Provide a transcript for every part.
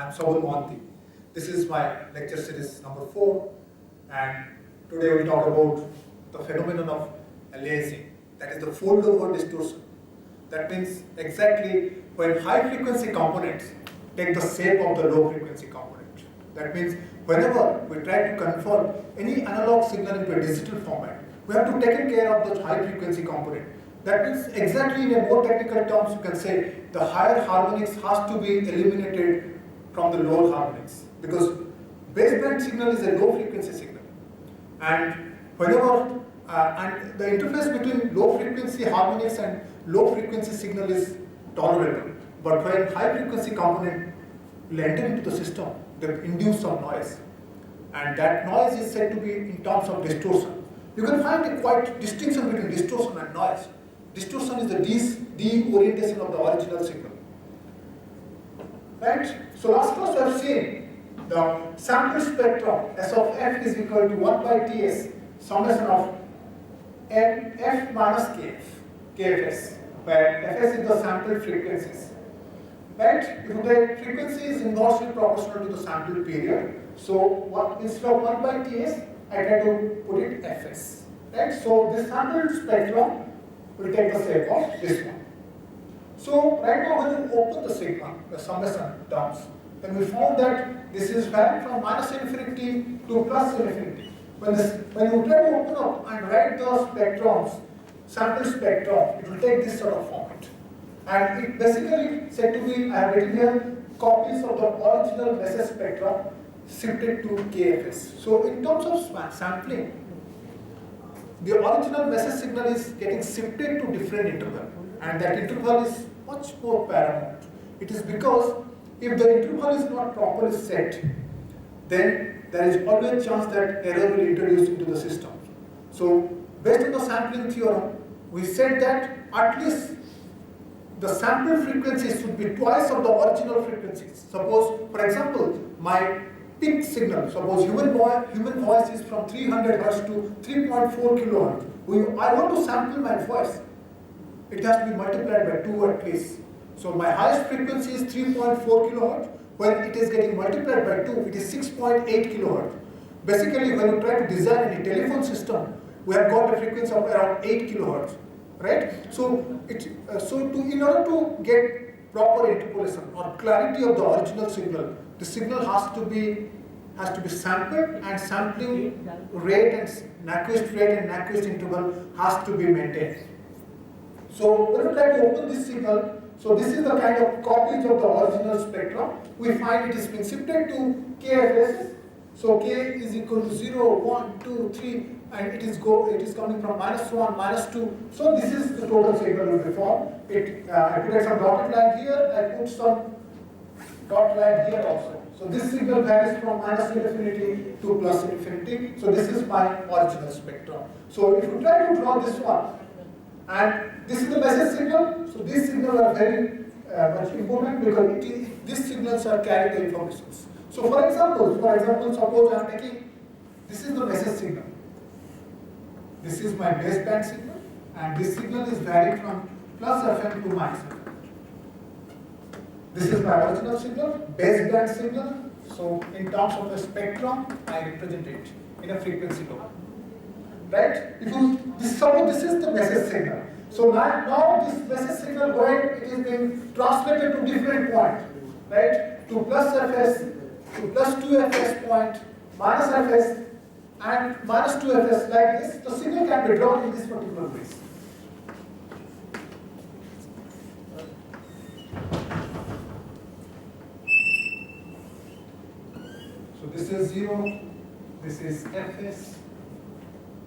I'm Saul Mohanty. This is my lecture series number 4, and today we'll talk about the phenomenon of aliasing, that is the fold-over distortion. That means exactly when high-frequency components take the shape of the low-frequency component. That means whenever we try to convert any analog signal into a digital format, we have to take care of the high-frequency component. That means exactly in a more technical terms, you can say the higher harmonics has to be eliminated from the lower harmonics, because baseband signal is a low frequency signal, and whenever and the interface between low frequency harmonics and low frequency signal is tolerable, but when high frequency component will enter into the system, they induce some noise, and that noise is said to be in terms of distortion. You can find a quite distinction between distortion and noise. Distortion is the de-orientation of the original signal. Right? So last class we have seen the sample spectrum S of f is equal to 1 by Ts summation of f minus kf, kfs, where fs is the sample frequencies. Right? If the frequency is inversely proportional to the sample period, so instead of 1 by Ts, I try to put it fs. Right? So this sample spectrum will take the shape of this one. So right now when we open the signal, the summation terms, then we found that this is varying from minus infinity to plus infinity. When you try to open up and write the spectrums, sample spectrum, it will take this sort of format. And it basically said to be, I have written here, copies of the original message spectrum shifted to KFS. So in terms of sampling, the original message signal is getting shifted to different interval, and that interval is much more paramount. It is because if the interval is not properly set, then there is always a chance that error will introduce into the system. So based on the sampling theorem, we said that at least the sample frequencies should be twice of the original frequencies. Suppose, for example, my peak signal, suppose human voice is from 300 Hz to 3.4 kHz. I want to sample my voice. It has to be multiplied by 2 at least. So my highest frequency is 3.4 kHz. When it is getting multiplied by 2, it is 6.8 kHz. Basically, when you try to design any telephone system, we have got a frequency of around 8 kHz, right? So, in order to get proper interpolation or clarity of the original signal, the signal has to be sampled, and sampling rate and Nyquist rate and Nyquist interval has to be maintained. So when we try to open this signal, so this is the kind of copies of the original spectrum. We find it is being shifted to KFS. So K is equal to 0, 1, 2, 3, and it is coming from -1, -2. So this is the total signal will be formed. I put some dotted line here. I put some dot line here also. So this signal varies from minus infinity to plus infinity. So this is my original spectrum. So if you try to draw this one, and this is the message signal, so these signals are very much important because these signals are carrying the information. So for example, suppose I am taking, this is the message signal. This is my baseband signal, and this signal is varying from plus FM to minus FM. This is my original signal, baseband signal. So in terms of the spectrum, I represent it in a frequency domain. Right? Suppose this is the message signal. So now this message signal it is being translated to different point, right? To plus Fs, to plus 2Fs point, minus Fs, and minus 2Fs like this. The signal can be drawn in this particular way. So this is 0, this is Fs.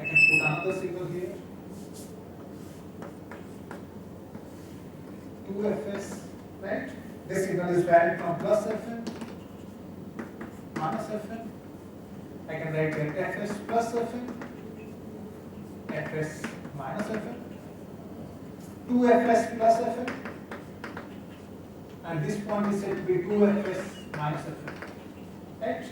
I can put another signal here. 2Fs, right? This signal is varying from plus Fn, minus Fn. I can write that Fs plus Fn, Fs minus Fn, 2Fs plus Fn, and this point is said to be 2Fs minus Fn. Right?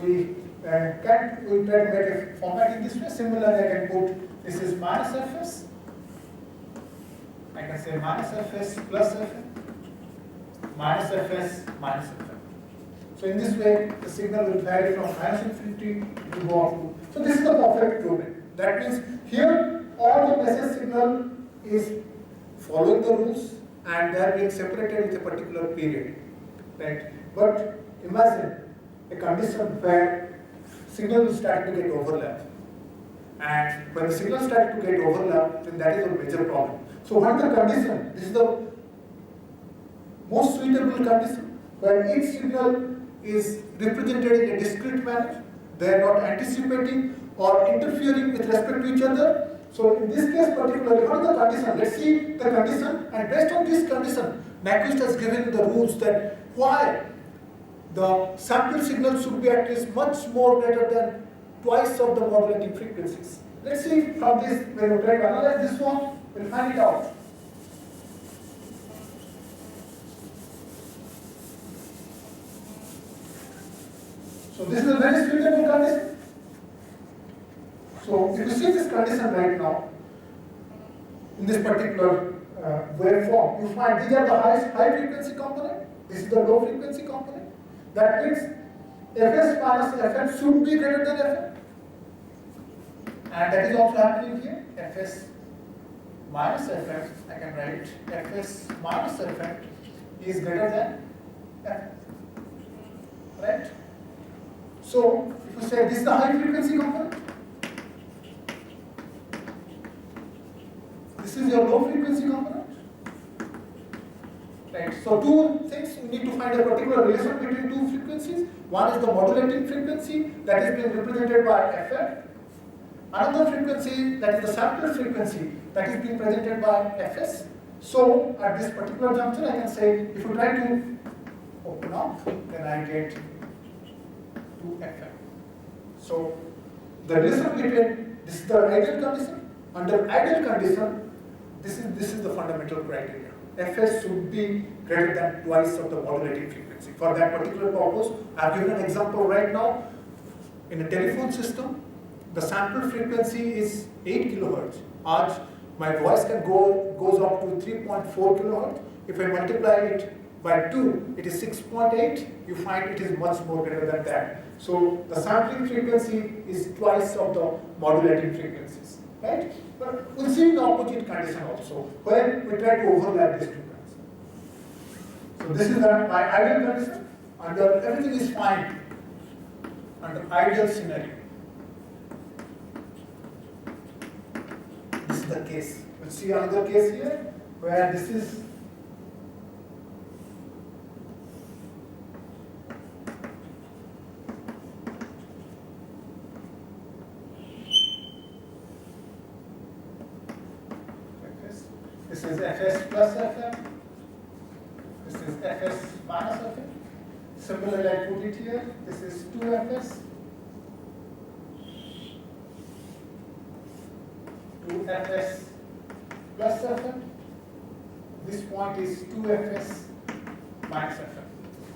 We try to make a format in this way. Similarly, I can put this is minus Fs. I can say minus Fs plus Fn, minus Fs minus Fn. So in this way, the signal will vary from -infinity to go up to. So this is the perfect domain. That means here all the message signal is following the rules and they are being separated with a particular period, right? But imagine a condition where signal will start to get overlap. And when the signal starts to get overlap, then that is a major problem. So what is the condition? This is the most suitable condition where each signal is represented in a discrete manner. They are not anticipating or interfering with respect to each other. So in this case particularly, what is the condition? Let's see the condition, and based on this condition, Nyquist has given the rules that why the sample signal should be at least much more greater than twice of the modulating frequencies. Let's see from this, when we try to analyze this one, we'll find it out. So this is a very suitable condition. So if you see this condition right now, in this particular waveform, you find these are the high frequency component, this is the low frequency component. That means Fs minus Fn should be greater than Fn. And that is also happening here. Fs minus Fn, I can write Fs minus Fn is greater than Fn. Right? So if you say this is the high frequency component, this is your low frequency component. Right. So two things, we need to find a particular relation between two frequencies. One is the modulating frequency that is being represented by Fn. Another frequency that is the sample frequency that is being presented by Fs. So at this particular juncture I can say if you try to open up, then I get 2Fn. So the relation between, this is the ideal condition. Under ideal condition, this is the fundamental criteria. Fs should be greater than twice of the modulating frequency. For that particular purpose, I have given an example right now. In a telephone system, the sample frequency is 8 kilohertz. As my voice goes up to 3.4 kilohertz. If I multiply it by 2, it is 6.8. You find it is much more greater than that. So the sampling frequency is twice of the modulating frequencies. Right? But we'll see the opposite condition also, where we try to overlap these two conditions. So this is my ideal condition. Under everything is fine. Under ideal scenario. This is the case. We'll see another case here, where this is Fs plus Fn, this is Fs minus Fn. Similarly, I put it here, this is 2Fs, 2Fs plus Fn. This point is 2Fs minus Fn.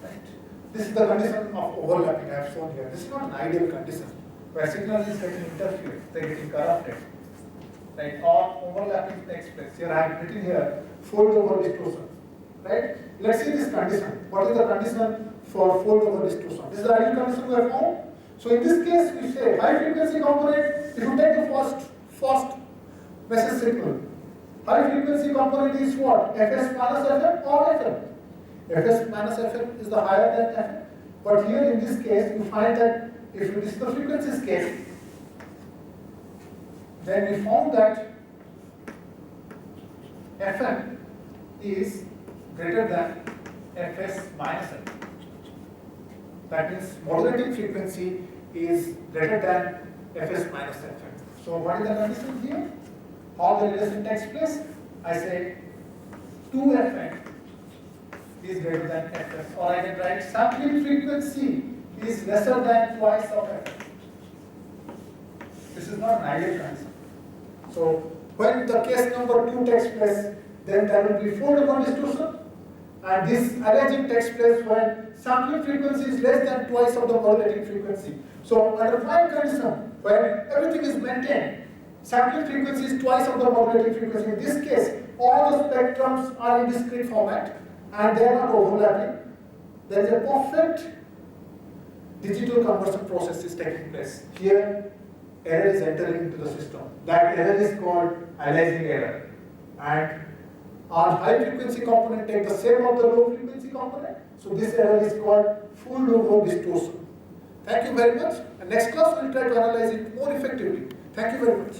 Right? This is the condition of overlapping I have shown here. This is not an ideal condition where signal is getting interfered, they are getting corrupted. Right, or overlapping takes place. Here I have written here fold over distortion. Right? Let's see this condition. What is the condition for fold over distortion? This is the ideal condition we have found. So in this case, we say high frequency component. If you take the first message signal, high frequency component is what? Fs minus Fn or Fn. Fs minus Fn is the higher than Fn. But here in this case, you find that if this is the frequency scale, then we found that Fn is greater than Fs minus Fn. That means modulating frequency is greater than Fs minus Fn. So what is the condition here? How the relation takes place? I say 2Fn is greater than Fs, or I can write sampling frequency is lesser than twice of Fn. This is not an ideal condition. So when the case number 2 takes place, then there will be fold over distortion, and this aliasing takes place when sampling frequency is less than twice of the modulating frequency. So under fine condition, when everything is maintained, sampling frequency is twice of the modulating frequency. In this case, all the spectrums are in discrete format and they are not overlapping. There is a perfect digital conversion process is taking place. Here, error is entering into the system. That error is called aliasing error. And our high frequency component takes the same of the low frequency component. So this error is called full loop distortion. Thank you very much. And next class we will try to analyze it more effectively. Thank you very much.